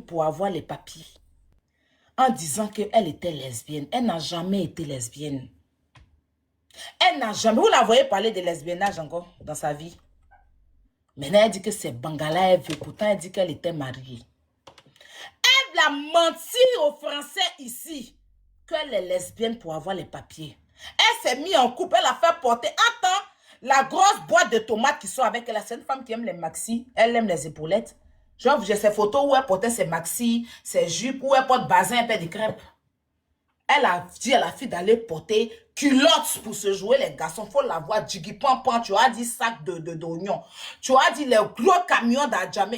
pour avoir les papiers en disant qu'elle était lesbienne. Elle n'a jamais été lesbienne. Elle n'a jamais... Vous la voyez parler de lesbiennage encore dans sa vie. Maintenant, elle dit que c'est Bangala, elle veut. Pourtant, elle dit qu'elle était mariée. Elle a menti aux Français ici qu'elle est lesbienne pour avoir les papiers. Elle s'est mise en couple, elle a fait porter... Attends, la grosse boîte de tomates qui sont avec elle, c'est une femme qui aime les maxis, elle aime les épaulettes. Genre, j'ai ces photos où elle portait ses maxis, ses jupes, où elle porte bazin, un peu de crêpes. Elle a dit à la fille d'aller porter culottes pour se jouer les garçons. Faut la voir jiggy-pam-pam. Tu as dit sac d'oignons. Tu as dit les gros camions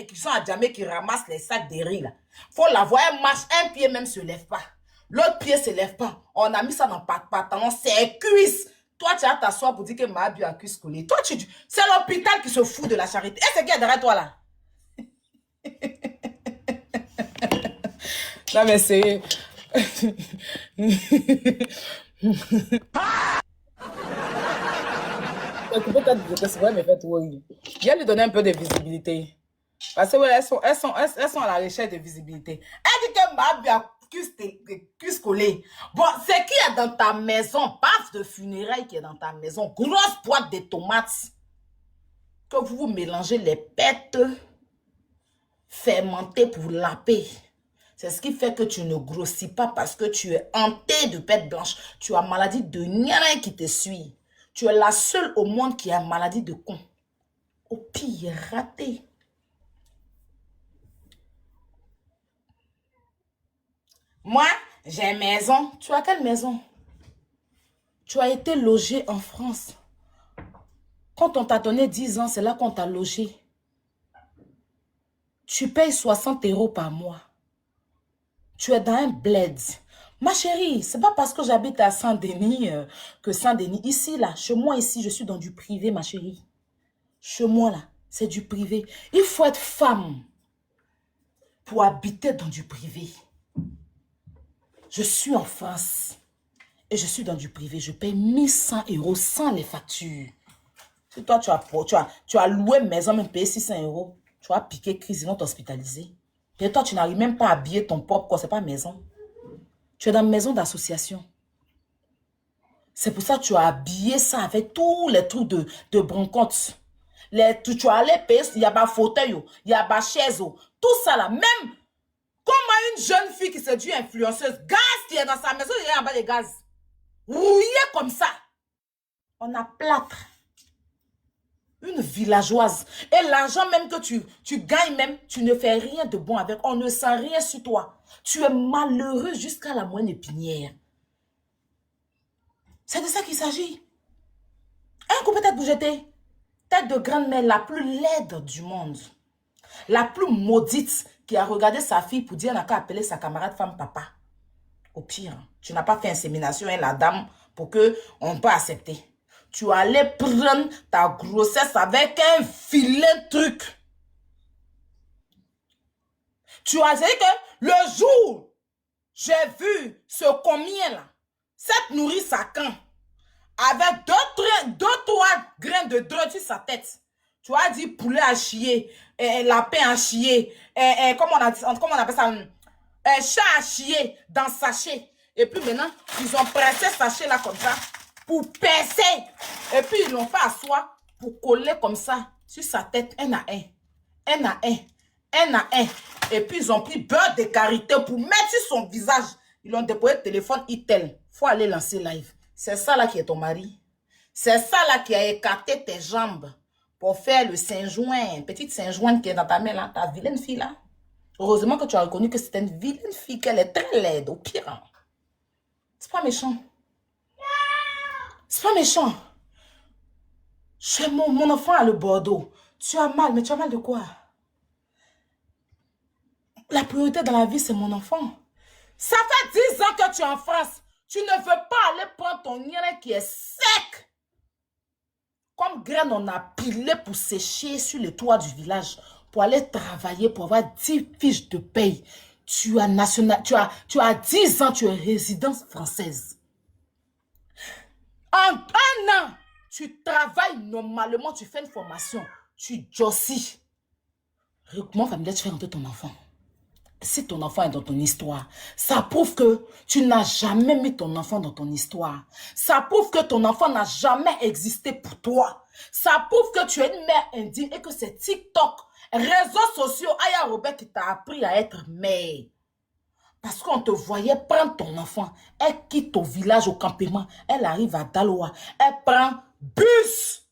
qui sont à Djamé qui ramassent les sacs de riz. Là. Faut la voir, elle marche, un pied même se lève pas. L'autre pied se lève pas. On a mis ça dans le pantalon, c'est cuisse. Toi, tu as t'asseoir pour dire que ma bu a cuisse collée. Toi, c'est l'hôpital qui se fout de la charité. Et c'est qui est derrière toi là? Non, mais c'est... Je vais lui donner un peu de visibilité. Parce que ouais, elles sont à la recherche de visibilité. Elle dit que ma vie a cuisse collée. Bon, c'est qui est dans ta maison? Paf de funérailles qui est dans ta maison. Grosse boîte de tomates. Que vous mélangez les pêtes fermentées pour laper. C'est ce qui fait que tu ne grossis pas parce que tu es hanté de pète blanche. Tu as maladie de rien qui te suit. Tu es la seule au monde qui a maladie de con. Au pire, raté. Moi, j'ai une maison. Tu as quelle maison? Tu as été logé en France. Quand on t'a donné 10 ans, c'est là qu'on t'a logé. Tu payes 60 € par mois. Tu es dans un bled. Ma chérie, c'est pas parce que j'habite à Saint-Denis que Saint-Denis, ici, là, chez moi, ici, je suis dans du privé, ma chérie. Chez moi, là, c'est du privé. Il faut être femme pour habiter dans du privé. Je suis en France et je suis dans du privé. Je paye 1100 € sans les factures. Si toi, tu as loué une maison, même payé 600 €, tu as piqué crise, ils vont t'hospitaliser. Et toi, tu n'arrives même pas à habiller ton propre corps, c'est pas maison. Tu es dans une maison d'association. C'est pour ça que tu as habillé ça avec tous les trucs de broncotte. Tu as allé payer, il y a pas fauteuil, il y a pas chaise, tout ça là. Même comme une jeune fille qui se dit influenceuse, gaz qui est dans sa maison, il y a en bas des gaz. Rouillé comme ça. On a plâtre. Une villageoise. Et l'argent même que tu gagnes même, tu ne fais rien de bon avec. On ne sent rien sur toi. Tu es malheureux jusqu'à la moindre épinière. C'est de ça qu'il s'agit. Un coup peut-être vous jeter. Tête de grande-mère la plus laide du monde. La plus maudite qui a regardé sa fille pour dire n'a qu'à appeler sa camarade femme papa. Au pire, tu n'as pas fait insémination et la dame pour qu'on peut accepter. Tu allais prendre ta grossesse avec un vilain truc. Tu as dit que le jour, j'ai vu ce combien là, cette nourrice à camp, avec deux, trois grains de drogue sur sa tête. Tu as dit poulet à chier, lapin à chier, comment on appelle ça, chat à chier dans sachet. Et puis maintenant, ils ont pressé ce sachet là comme ça pour percer. Et puis ils l'ont fait asseoir pour coller comme ça sur sa tête, un à un. Un à un. Un à un. Et puis ils ont pris beurre de karité pour mettre sur son visage. Ils l'ont déposé le téléphone Itel. Faut aller lancer live. C'est ça là qui est ton mari. C'est ça là qui a écarté tes jambes pour faire le Saint-Joint. Petite Saint-Joint qui est dans ta main là. Ta vilaine fille là. Heureusement que tu as reconnu que c'était une vilaine fille, qu'elle est très laide, au pire. C'est pas méchant. C'est pas méchant. Mon enfant a le Bordeaux. Tu as mal, mais tu as mal de quoi? La priorité dans la vie, c'est mon enfant. Ça fait 10 ans que tu es en France. Tu ne veux pas aller prendre ton nien qui est sec. Comme graine, on a pilé pour sécher sur le toit du village. Pour aller travailler, pour avoir 10 fiches de paye. Tu as 10 ans, tu es résidence française. En un an, tu travailles normalement, tu fais une formation. Tu jossis. Comment familial, tu fais rentrer ton enfant? Si ton enfant est dans ton histoire, ça prouve que tu n'as jamais mis ton enfant dans ton histoire. Ça prouve que ton enfant n'a jamais existé pour toi. Ça prouve que tu es une mère indigne et que c'est TikTok, réseaux sociaux, Aya Robert qui t'a appris à être mère. Parce qu'on te voyait prendre ton enfant. Elle quitte au village, au campement. Elle arrive à Daloa. Elle prend bus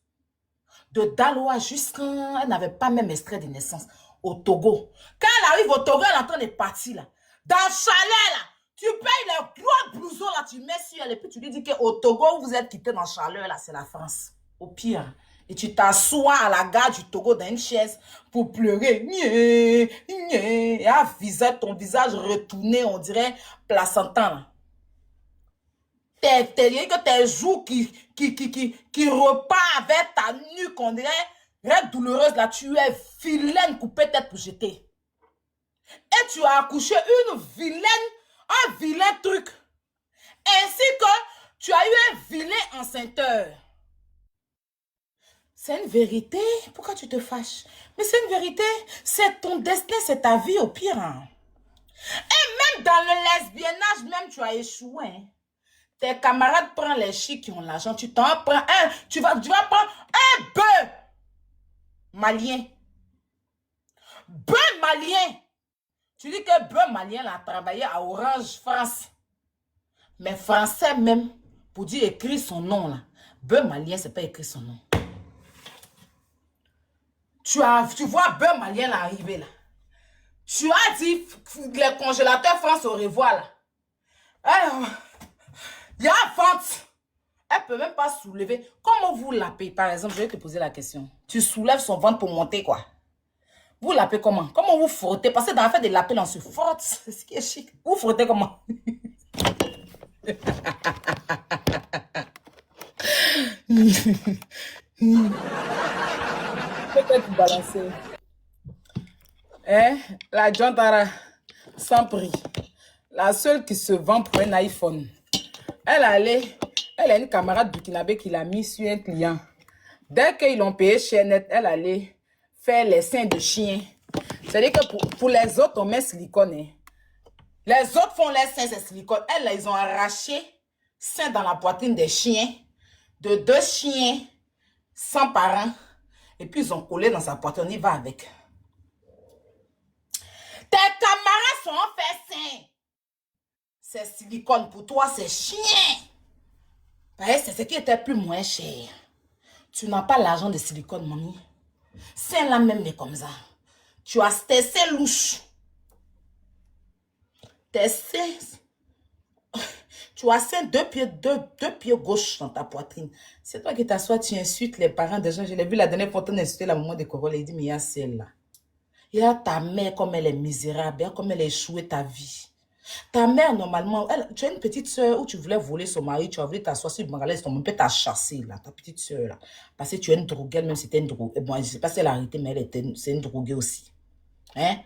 de Daloa jusqu'à... Elle n'avait pas même extrait de naissance. Au Togo. Quand elle arrive au Togo, elle est en train de partir là. Dans le chalet là. Tu payes les gros blousons là, tu mets sur elle et puis tu lui dis qu'au Togo, vous êtes quitté dans le chalet là, c'est la France. Au pire. Et tu t'assois à la gare du Togo dans une chaise pour pleurer. Et à ton visage retourné, on dirait placentan là. Tes joues qui repart avec ta nuque, on dirait très douloureuse là, tu es vilaine coupée tête pour jeter. Et tu as accouché une vilaine, un vilain truc. Ainsi que tu as eu un vilain enceinteur. C'est une vérité. Pourquoi tu te fâches? Mais c'est une vérité. C'est ton destin, c'est ta vie au pire. Hein. Et même dans le lesbiennage, même tu as échoué. Hein. Tes camarades prennent les chics qui ont l'argent. Tu t'en prends un. Tu vas prendre un bœuf malien. Bœuf malien. Tu dis que bœuf malien a travaillé à Orange France. Mais français même, pour dire écrire son nom là. Bœuf malien, c'est pas écrit son nom. Tu vois bœuf malien là arriver là. Tu as dit les congélateurs France au revoir là. Alors, il y a vente. Elle ne peut même pas soulever. Comment vous l'appelez? Par exemple, je vais te poser la question. Tu soulèves son ventre pour monter quoi? Vous l'appelez comment? Comment vous frottez? Parce que dans la fait de l'appel, on se frotte. C'est ce qui est chic. Vous frottez comment? Peut-être balancer. Hein? La Jantara, sans prix. La seule qui se vend pour un iPhone. Elle a une camarade burkinabé qui l'a mis sur un client. Dès qu'ils l'ont payé chez Net, elle allait faire les seins de chien. C'est-à-dire que pour les autres, on met silicone. Hein. Les autres font les seins, c'est silicone. Elle, ils ont arraché seins dans la poitrine des chiens, de 2 chiens sans parents. Et puis, ils ont collé dans sa poitrine. On y va avec. Tes camarades sont en fait seins. C'est silicone. Pour toi, c'est chien. C'est ce qui était plus moins cher. Tu n'as pas l'argent de silicone, mamie. C'est là même, mais comme ça. Tu as tes seins louches. Tes seins. Tu as seins deux pieds gauche dans ta poitrine. C'est toi qui t'assois, tu insultes les parents des gens. Je l'ai vu la dernière fois, on insulté la maman de Corolle. Il dit, mais il y a celle-là. Il y a ta mère comme elle est misérable, comme elle a échoué ta vie. Ta mère, normalement, tu as une petite soeur où tu voulais voler son mari, tu as voulu t'asseoir sur le bangalaise, ton père t'a chassé, là, ta petite soeur, là. Parce que tu es une droguée, même si c'était une droguée. Bon, je ne sais pas si elle a arrêté, mais c'est une droguée aussi. Hein?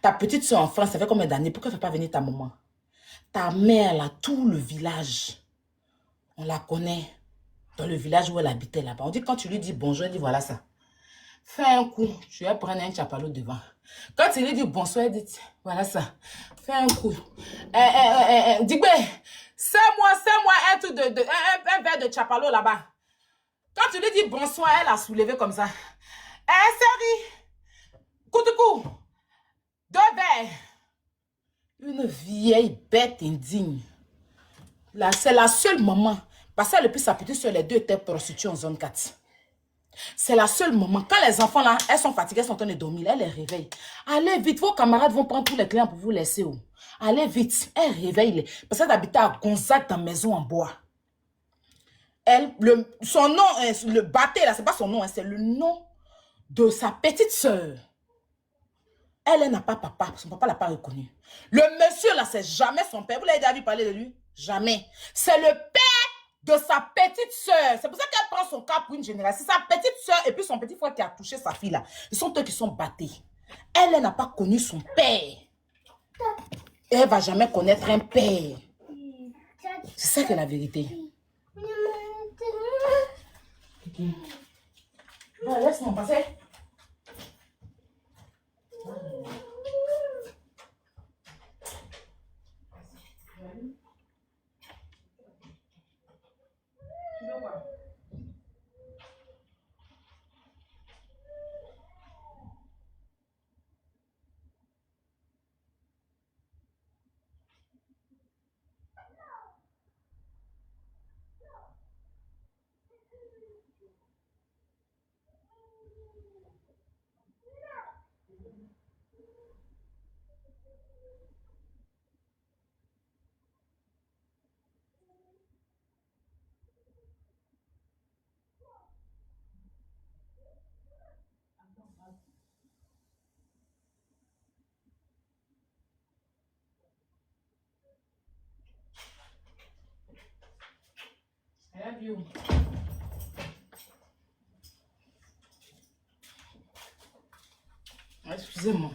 Ta petite soeur en France, ça fait combien d'années? Pourquoi elle ne fait pas venir ta maman? Ta mère, là, tout le village, on la connaît. Dans le village où elle habitait là-bas. On dit, quand tu lui dis bonjour, elle dit, voilà ça. Fais un coup, tu vas prendre un chapalot devant. Quand il lui dit bonsoir, il dit, voilà ça. Fais un coup. Dis, c'est moi un verre de chapalot là-bas. Quand tu lui dis bonsoir, elle a soulevé comme ça. Série, coup, 2 verres. Une vieille bête indigne. C'est la seule maman. Parce qu'elle et puis sa petite soeur, les deux étaient prostituées en zone 4. C'est la seule maman. Quand les enfants là, elles sont fatiguées, elles sont en train de dormir, elle les réveille. Allez vite, vos camarades vont prendre tous les clients pour vous laisser. Oh. Allez vite, elle réveille. Parce qu'elle habitait à Gonzague dans maison en bois. Son nom, le bâté là, c'est pas son nom, c'est le nom de sa petite soeur. Elle n'a pas papa, son papa l'a pas reconnu. Le monsieur là, c'est jamais son père. Vous l'avez déjà vu parler de lui? Jamais. C'est le père de sa petite soeur. C'est pour ça qu'elle prend son cas pour une génération. C'est sa petite soeur et puis son petit frère qui a touché sa fille là. Ils sont eux qui sont battus. Elle n'a pas connu son père. Et elle ne va jamais connaître un père. C'est ça qui est la vérité. Laisse-moi passer. you. Excusez-moi.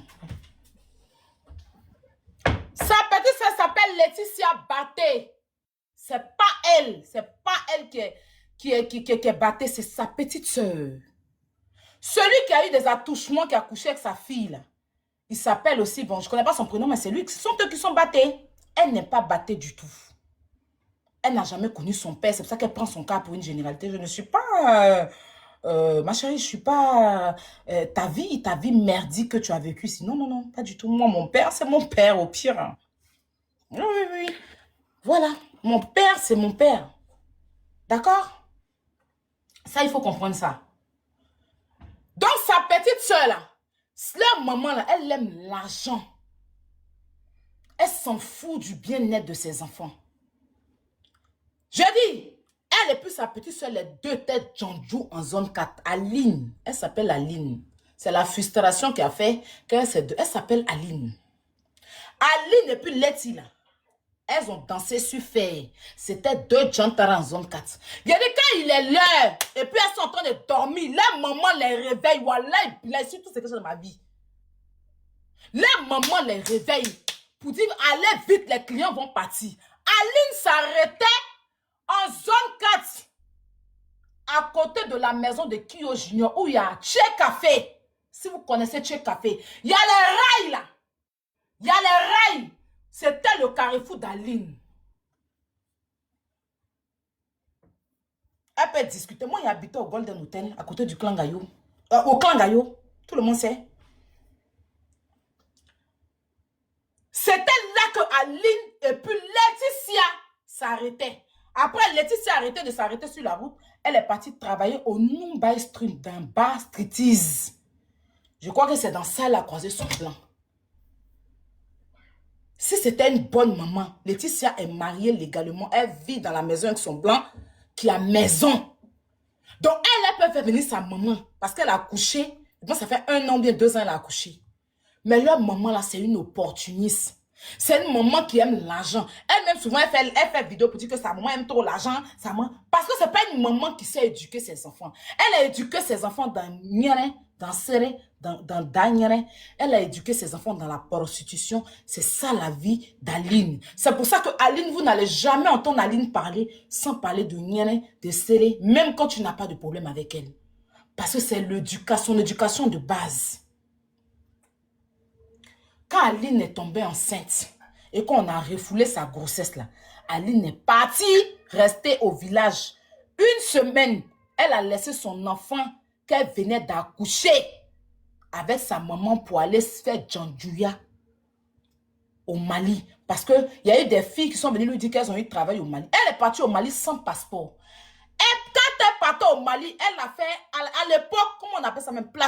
Sa petite sœur s'appelle Laetitia Batté. C'est pas elle. C'est pas elle qui est Batté. C'est sa petite sœur. Celui qui a eu des attouchements, qui a couché avec sa fille, là, il s'appelle aussi, bon, je ne connais pas son prénom, mais c'est lui. Ce sont eux qui sont Batté. Elle n'est pas Batté du tout. Elle n'a jamais connu son père. C'est pour ça qu'elle prend son cas pour une généralité. Je ne suis pas... ma chérie, je ne suis pas... ta vie merdique que tu as vécue ici. Non, non, non, pas du tout. Moi, mon père, c'est mon père, au pire. Oui, oui, oui. Voilà. Mon père, c'est mon père. D'accord? Ça, il faut comprendre ça. Donc, sa petite soeur, là, leur maman, là, elle aime l'argent. Elle s'en fout du bien-être de ses enfants. Je dis, elle et puis sa petite soeur, les deux têtes Djandjou en zone 4. Aline, elle s'appelle Aline. C'est la frustration qui a fait qu'elle s'appelle Aline. Aline et puis Letty, là, elles ont dansé sur fer. C'était deux Djantara en zone 4. Il y a des cas, il est l'heure. Et puis elles sont en train de dormir. La maman les réveille. Voilà, il a su tout ce que j'ai dans ma vie. La maman les réveille pour dire, allez vite, les clients vont partir. Aline s'arrêtait en zone 4, à côté de la maison de Kyo Junior, où il y a Tché Café. Si vous connaissez Tché Café, il y a les rails là. Il y a les rails. C'était le carrefour d'Aline. Elle peut discuter. Moi, il habitait au Golden Hotel, à côté du clan Gaillot. Au clan Gaillot. Tout le monde sait. C'était là que Aline et puis Laetitia s'arrêtaient. Après, Laetitia a arrêté de s'arrêter sur la route. Elle est partie travailler au Mumbai Street, d'un bar striptease. Je crois que c'est dans ça qu'elle a croisé son plan. Si c'était une bonne maman, Laetitia est mariée légalement. Elle vit dans la maison avec son blanc qui a maison. Donc, elle peut faire venir sa maman parce qu'elle a accouché. Bon, ça fait 1 an, bien 2 ans, elle a accouché. Mais leur maman, là, c'est une opportuniste. C'est une maman qui aime l'argent. Elle-même, souvent, elle fait vidéo pour dire que sa maman aime trop l'argent. Parce que ce n'est pas une maman qui sait éduquer ses enfants. Elle a éduqué ses enfants dans Nyere, dans Seré, dans Danyere. Elle a éduqué ses enfants dans la prostitution. C'est ça la vie d'Aline. C'est pour ça que Aline, vous n'allez jamais entendre Aline parler sans parler de Nyere, de Seré, même quand tu n'as pas de problème avec elle. Parce que c'est son éducation de base. Quand Aline est tombée enceinte et qu'on a refoulé sa grossesse là, Aline est partie rester au village. 1 semaine, elle a laissé son enfant qu'elle venait d'accoucher avec sa maman pour aller se faire Djandjouya au Mali. Parce qu'il y a eu des filles qui sont venues lui dire qu'elles ont eu travail au Mali. Elle est partie au Mali sans passeport. Et quand elle partait au Mali, elle a fait, à l'époque, comment on appelle ça même, j'ai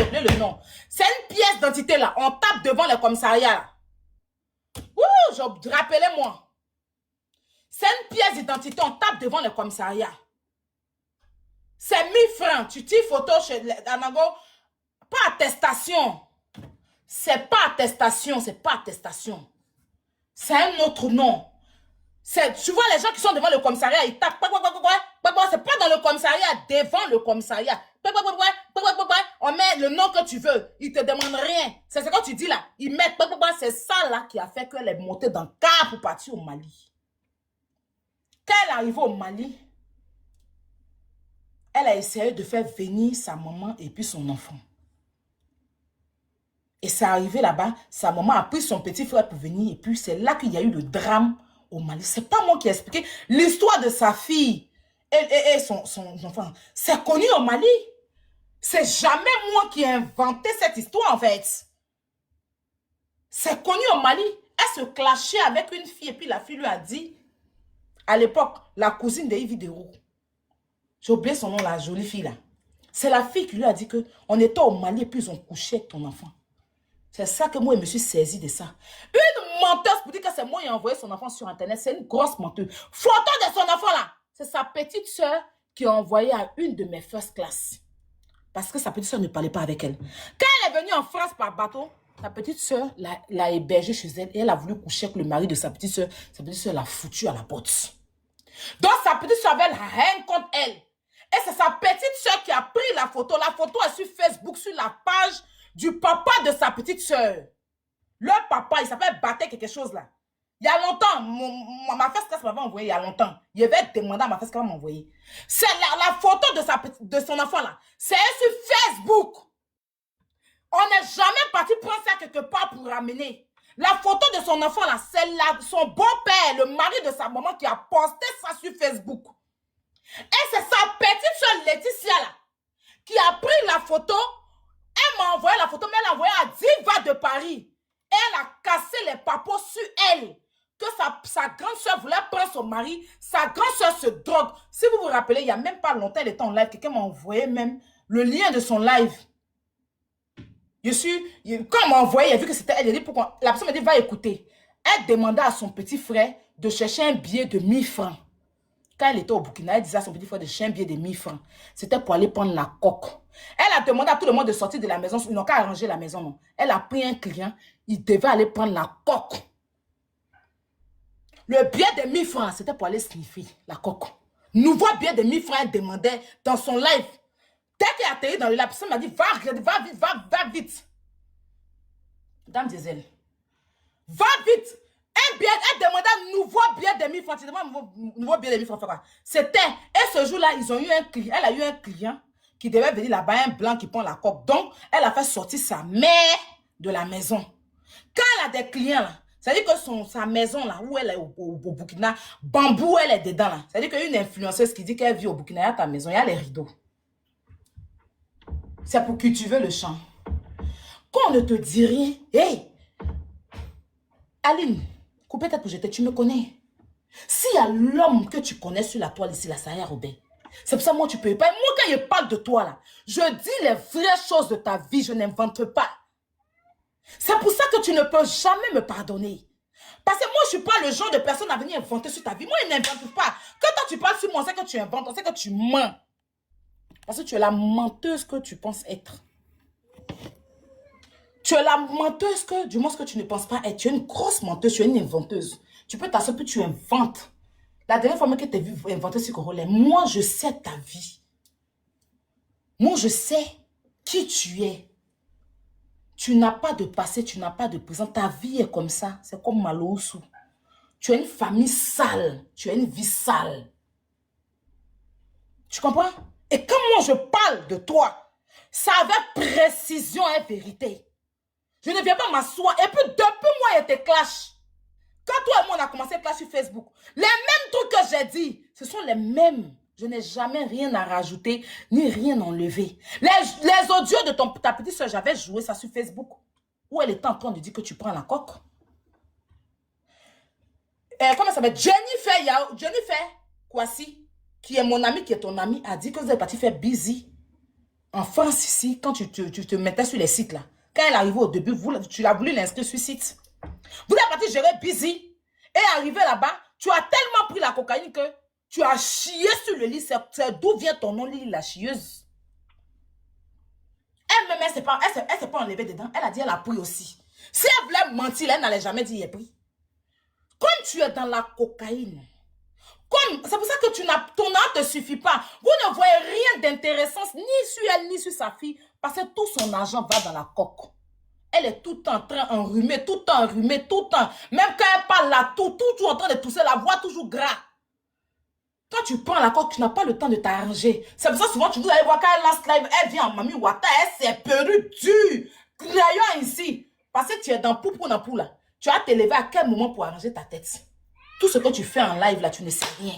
oublié le nom. C'est une pièce d'identité là, on tape devant le commissariat. Rappelez-moi. C'est une pièce d'identité, on tape devant le commissariat. C'est 1000 francs, tu tires photo chez Anago, pas attestation. C'est pas attestation, c'est pas attestation. C'est un autre nom. Tu vois les gens qui sont devant le commissariat, ils tapent. C'est pas dans le commissariat, devant le commissariat. On met le nom que tu veux. Ils te demandent rien. C'est ce que tu dis là. Ils mettent. C'est ça là qui a fait qu'elle est montée dans le car pour partir au Mali. Quand elle est arrivée au Mali, elle a essayé de faire venir sa maman et puis son enfant. Et c'est arrivé là-bas, sa maman a pris son petit frère pour venir et puis c'est là qu'il y a eu le drame au Mali. C'est pas moi qui ai expliqué l'histoire de sa fille et son enfant. C'est connu au Mali. C'est jamais moi qui ai inventé cette histoire en fait. C'est connu au Mali. Elle se clashait avec une fille et puis la fille lui a dit, à l'époque, la cousine de Yves Deroux. J'ai oublié son nom, la jolie fille là. C'est la fille qui lui a dit que on était au Mali et puis ils ont couché avec ton enfant. C'est ça que moi, je me suis saisi de ça. Une menteuse pour dire que c'est moi qui ai envoyé son enfant sur Internet. C'est une grosse menteuse. Photo de son enfant là. C'est sa petite soeur qui a envoyé à une de mes first class. Parce que sa petite soeur ne parlait pas avec elle. Quand elle est venue en France par bateau, sa petite soeur l'a hébergée chez elle et elle a voulu coucher avec le mari de sa petite soeur. Sa petite soeur l'a foutue à la porte. Donc, sa petite soeur avait la haine contre elle. Et c'est sa petite soeur qui a pris la photo. La photo est sur Facebook, sur la page du papa de sa petite soeur. Leur papa, il s'appelle Baté quelque chose là. Il y a longtemps, ma fesse classe m'avait envoyé il y a longtemps. Il avait demandé à ma fesse classe m'envoyer. C'est la photo de son enfant là. C'est sur Facebook. On n'est jamais parti prendre ça quelque part pour ramener. La photo de son enfant là, c'est son beau-père, le mari de sa maman qui a posté ça sur Facebook. Et c'est sa petite soeur Laetitia là, qui a pris la photo. Elle m'a envoyé la photo, mais elle l'a envoyée à Diva de Paris. Et elle a cassé les papos sur elle. Que sa grande soeur voulait prendre son mari. Sa grande soeur se drogue. Si vous vous rappelez, il n'y a même pas longtemps, elle était en live. Quelqu'un m'a envoyé même le lien de son live. Quand on m'a envoyé, il a vu que c'était elle. Il a dit pourquoi. La personne m'a dit, va écouter. Elle demandait à son petit frère de chercher un billet de 1000 francs. Quand elle était au Burkina, elle disait à son petit frère de chercher un billet de 1000 francs. C'était pour aller prendre la coque. Elle a demandé à tout le monde de sortir de la maison. Ils n'ont qu'à arranger la maison, non. Elle a pris un client. Il devait aller prendre la coque. Le billet de 1000 francs, c'était pour aller sniffer la coque. Nouveau billet de 1000 francs, elle demandait dans son live. Dès qu'il a atterri dans le live, la personne m'a dit, va vite, va vite. Dame Diesel, va vite. Un billet, elle demandait un nouveau billet de 1000 francs. Tu demandes un nouveau billet de 1000 francs. C'était, et ce jour-là, ils ont eu un client. Elle a eu un client qui devait venir là-bas, un blanc qui prend la coque. Donc, elle a fait sortir sa mère de la maison. Quand elle a des clients là, c'est-à-dire que sa maison là, où elle est au Burkina, bambou, elle est dedans là. C'est-à-dire qu'une influenceuse qui dit qu'elle vit au Burkina, il y a ta maison, il y a les rideaux. C'est pour cultiver le champ. Quand on ne te dit rien, hey, Aline, coupez tête pour jeter, tu me connais. S'il y a l'homme que tu connais sur la toile ici, là, ça y est, Robert. C'est pour ça que moi, tu peux pas. Moi, quand je parle de toi, là, je dis les vraies choses de ta vie, je n'invente pas. C'est pour ça que tu ne peux jamais me pardonner. Parce que moi, je ne suis pas le genre de personne à venir inventer sur ta vie. Moi, je n'invente pas. Quand toi, tu parles sur moi, on sait que tu inventes, on sait que tu mens. Parce que tu es la menteuse que tu penses être. Tu es la menteuse que, du moins, ce que tu ne penses pas être. Tu es une grosse menteuse, tu es une inventeuse. Tu peux t'asseoir puis tu inventes. La dernière fois que tu as vu inventer sur Corolais, moi, je sais ta vie. Moi, je sais qui tu es. Tu n'as pas de passé, tu n'as pas de présent. Ta vie est comme ça. C'est comme Maloussou. Tu as une famille sale. Tu as une vie sale. Tu comprends? Et quand moi, je parle de toi, ça avec précision et vérité. Je ne viens pas m'asseoir. Et puis, depuis moi, il y a des clashs. Quand toi et moi, on a commencé à clash sur Facebook, les mêmes trucs que j'ai dit, ce sont les mêmes. Je n'ai jamais rien à rajouter, ni rien enlever. Les audios de ta petite soeur, j'avais joué ça sur Facebook, où elle était en train de dire que tu prends la coque. Comment ça s'appelle? Jennifer Kwasi, qui est mon amie, qui est ton amie, a dit que vous êtes parti faire busy en France ici, quand tu te mettais sur les sites là. Quand elle est arrivée au début, tu l'as voulu l'inscrire sur le site. Vous êtes parti gérer busy. Et arrivé là-bas, tu as tellement pris la cocaïne que tu as chié sur le lit. C'est d'où vient ton nom, Lily la chieuse. Elle-même, elle ne s'est pas enlevée dedans. Elle a dit, elle a pris aussi. Si elle voulait mentir, elle n'allait jamais dire, elle a pris. Comme tu es dans la cocaïne, c'est pour ça que ton âme ne te suffit pas. Vous ne voyez rien d'intéressant, ni sur elle, ni sur sa fille, parce que tout son argent va dans la coque. Elle est tout le temps en train d'enrhumer, tout le temps. Même quand elle parle là, toujours en train de tousser, la voix toujours gras. Quand tu prends la coque, tu n'as pas le temps de t'arranger. C'est pour ça souvent, tu vous allez voir quand elle lance live, elle vient en Mami Wata, elle s'est perdu dur. Crayon ici. Parce que tu es dans Poupou Napou là. Tu vas t'élever à quel moment pour arranger ta tête? Tout ce que tu fais en live là, tu ne sais rien.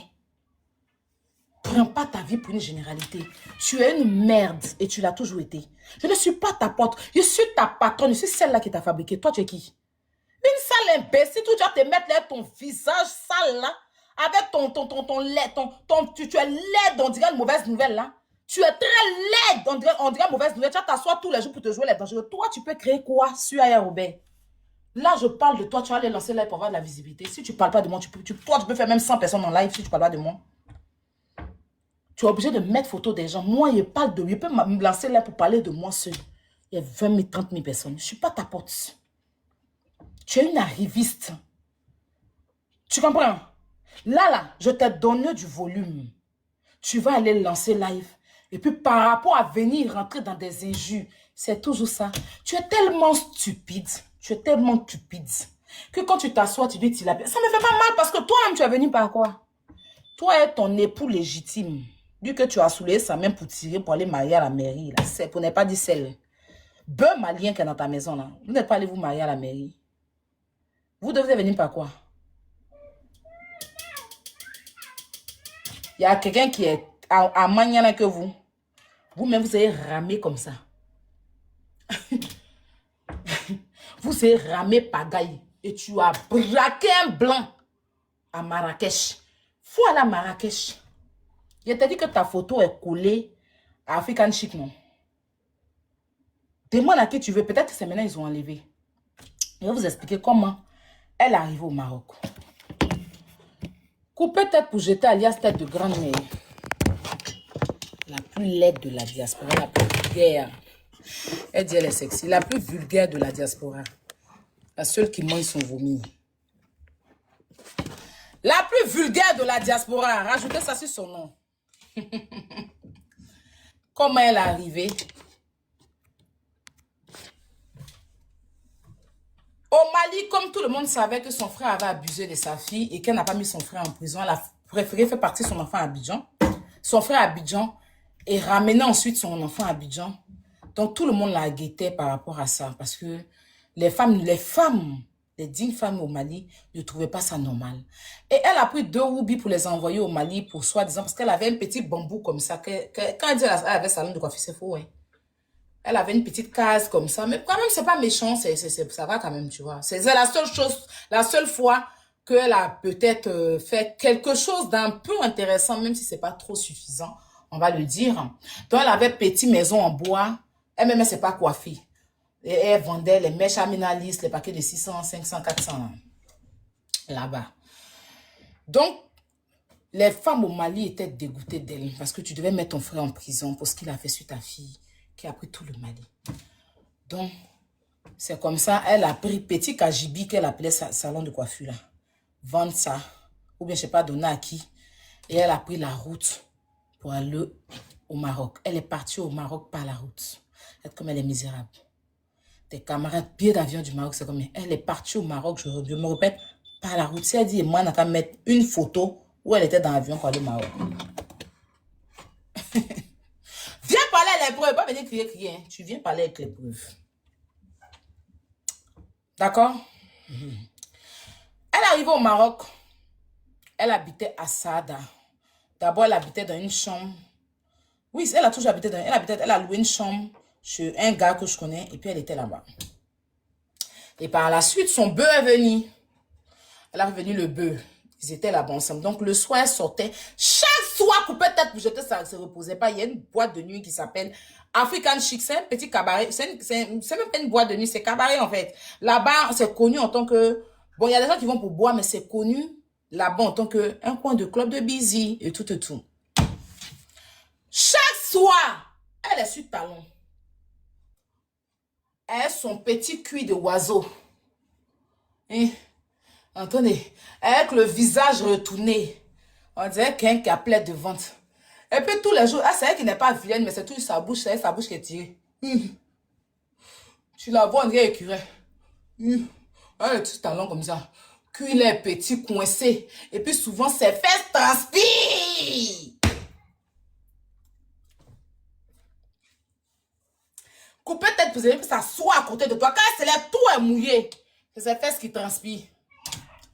Prends pas ta vie pour une généralité. Tu es une merde et tu l'as toujours été. Je ne suis pas ta pote. Je suis ta patronne. Je suis celle-là qui t'a fabriqué. Toi, tu es qui? Une sale imbécile. Tu vas te mettre là ton visage sale là. Avec ton lait. Tu es laide. On dirait une mauvaise nouvelle là. Tu es très laide. On dirait une mauvaise nouvelle. Tu vas t'asseoir tous les jours pour te jouer les dangereux. Toi, tu peux créer quoi sur Aya Robert? Là, je parle de toi. Tu vas aller lancer live pour avoir de la visibilité. Si tu ne parles pas de moi, toi, tu peux faire même 100 personnes en live si tu ne parles pas de moi. Tu es obligé de mettre photo des gens. Moi, je peux me lancer là pour parler de moi seul. Il y a 20 000, 30 000 personnes. Je ne suis pas ta pote. Tu es une arriviste. Tu comprends? Là, je t'ai donné du volume. Tu vas aller lancer live. Et puis par rapport à venir rentrer dans des injures, c'est toujours ça. Tu es tellement stupide. Tu es tellement stupide. Que quand tu t'assois, tu dis, ça me fait pas mal parce que toi-même, tu es venu par quoi? Toi et ton époux légitime. Vu que tu as soulé sa main pour tirer, pour aller marier à la mairie. C'est pour ne pas dire celle. Bœuf malien qui est dans ta maison là. Vous n'êtes pas allé vous marier à la mairie. Vous devez venir par quoi? Il y a quelqu'un qui est à Maniana que vous. Vous-même, vous avez ramé comme ça. Vous avez ramé pagaille. Et tu as braqué un blanc à Marrakech. Faut aller à Marrakech. Je t'ai dit que ta photo est collée à African Chic, non? Demande à qui tu veux. Peut-être que c'est maintenant ils ont enlevé. Je vais vous expliquer comment elle arrive au Maroc. Coupée tête pour jeter alias tête de grande mère. La plus laide de la diaspora, la plus vulgaire. Elle dit elle est sexy. La plus vulgaire de la diaspora. La seule qui mange son vomi. La plus vulgaire de la diaspora. Rajoutez ça sur son nom. Comment elle est arrivée? Au Mali, comme tout le monde savait que son frère avait abusé de sa fille et qu'elle n'a pas mis son frère en prison, elle a préféré faire partir son enfant à Abidjan. Son frère à Abidjan et ramener ensuite son enfant à Abidjan. Donc tout le monde l'a guetté par rapport à ça parce que les dignes femmes au Mali ne trouvaient pas ça normal. Et elle a pris 2 roubis pour les envoyer au Mali pour soi-disant parce qu'elle avait un petit bambou comme ça. Quand elle dit qu'elle avait salon de coiffure, c'est faux, hein. Elle avait une petite case comme ça. Mais quand même, c'est pas méchant. Ça va quand même, tu vois. C'est la seule chose, la seule fois qu'elle a peut-être fait quelque chose d'un peu intéressant, même si c'est pas trop suffisant, on va le dire. Donc, elle avait petite maison en bois. Elle-même, elle s'est pas coiffée. Et elle vendait les mèches Aminalis, les paquets de 600, 500, 400 là-bas. Donc, les femmes au Mali étaient dégoûtées d'elle parce que tu devais mettre ton frère en prison pour ce qu'il a fait sur ta fille qui a pris tout le Mali. Donc, c'est comme ça, elle a pris petit Kajibi qu'elle appelait salon de coiffure là. Vendre ça, ou bien je sais pas, donner à qui. Et elle a pris la route pour aller au Maroc. Elle est partie au Maroc par la route. Comme elle est misérable. Tes camarades, billets d'avion du Maroc, c'est comme elle est partie au Maroc, je me répète, par la route. Si elle dit, moi, on a qu'à mettre une photo où elle était dans l'avion pour aller au Maroc. Viens parler à l'épreuve, pas venir crier. Hein. Tu viens parler avec l'épreuve. D'accord? Elle est arrivée au Maroc. Elle habitait à Sada. D'abord, elle habitait dans une chambre. Oui, elle a toujours habité dans... Elle a loué une chambre chez un gars que je connais. Et puis, elle était là-bas. Et par la suite, son bœuf est venu. Elle a revenu le bœuf. Ils étaient là-bas ensemble. Donc, le soir, elle sortait. Chaque soir, coupée tête pour jeter, ça ne se reposait pas. Il y a une boîte de nuit qui s'appelle African Chic. C'est un petit cabaret. C'est même pas une boîte de nuit, c'est cabaret en fait. Là-bas, c'est connu en tant que... Bon, il y a des gens qui vont pour boire, mais c'est connu là-bas en tant qu'un coin de club de busy et tout et tout. Chaque soir, elle est sur talon. Elle a son petit cuir de oiseau. Hein? Entendez, avec le visage retourné, on dirait qu'un qui appelait de vente. Et puis tous les jours, c'est elle qui n'est pas vilaine, mais c'est toujours sa bouche, c'est sa bouche qui est tirée. Tu la vois, on dirait écureuil. Elle a le petit talon comme ça. Cuir est petit, coincé. Et puis souvent, ses fesses transpirent. Coupez tête, vous allez s'asseoir à côté de toi. Quand elle se lève, tout est mouillé. C'est ses fesses qui transpirent.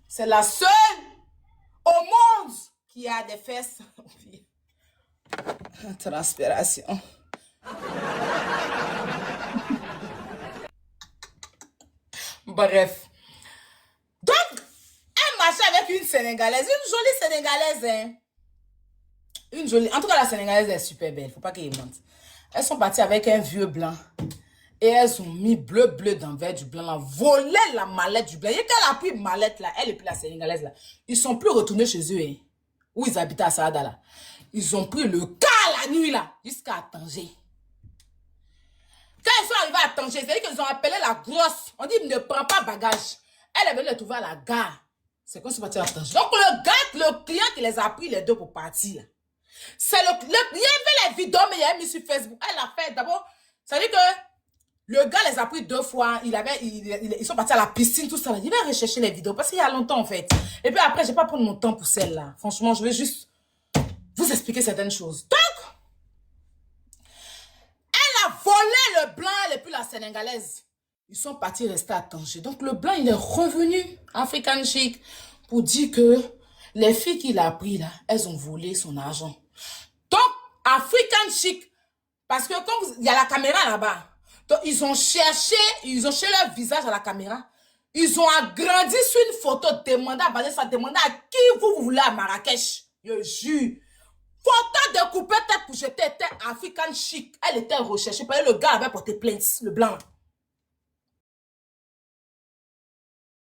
C'est la seule au monde qui a des fesses. Transpiration. Bref. Donc, elle marchait avec une Sénégalaise, une jolie Sénégalaise. Hein? Une jolie. En tout cas, la Sénégalaise est super belle. Faut pas qu'elle mente. Elles sont parties avec un vieux blanc. Et elles ont mis bleu dans verre du blanc là. Volé la mallette du blanc. Et qu'elle a pris mallette là, elle et puis la Sénégalaise là. Ils sont plus retournés chez eux. Hein, où ils habitaient à Saada là. Ils ont pris le car la nuit là. Jusqu'à Tanger. Quand ils sont arrivés à Tanger, c'est-à-dire qu'ils ont appelé la grosse. On dit, ne prends pas bagage. Elle est venue les trouver à la gare. C'est qu'on se parti à Tanger. Donc, le client qui les a pris les deux pour partir, là. C'est il y avait les vidéos, mais il y a mis sur Facebook. Elle a fait d'abord. Ça veut dire que le gars les a pris 2 fois. Ils sont partis à la piscine, tout ça. Là. Il va rechercher les vidéos parce qu'il y a longtemps, en fait. Et puis après, je vais pas prendre mon temps pour celle-là. Franchement, je vais juste vous expliquer certaines choses. Donc, elle a volé le blanc et puis la sénégalaise. Ils sont partis rester à Tanger. Donc, le blanc, il est revenu à African Chic pour dire que les filles qu'il a pris là, elles ont volé son argent. Donc, African Chic, parce que comme il y a la caméra là-bas, donc ils ont cherché leur visage à la caméra. Ils ont agrandi sur une photo, demandé à Vanessa, demandé à qui vous voulez à Marrakech. Je jure. Photo de coupée tête pour jeter était African Chic. Elle était recherchée parce que le gars avait porté plainte, le blanc.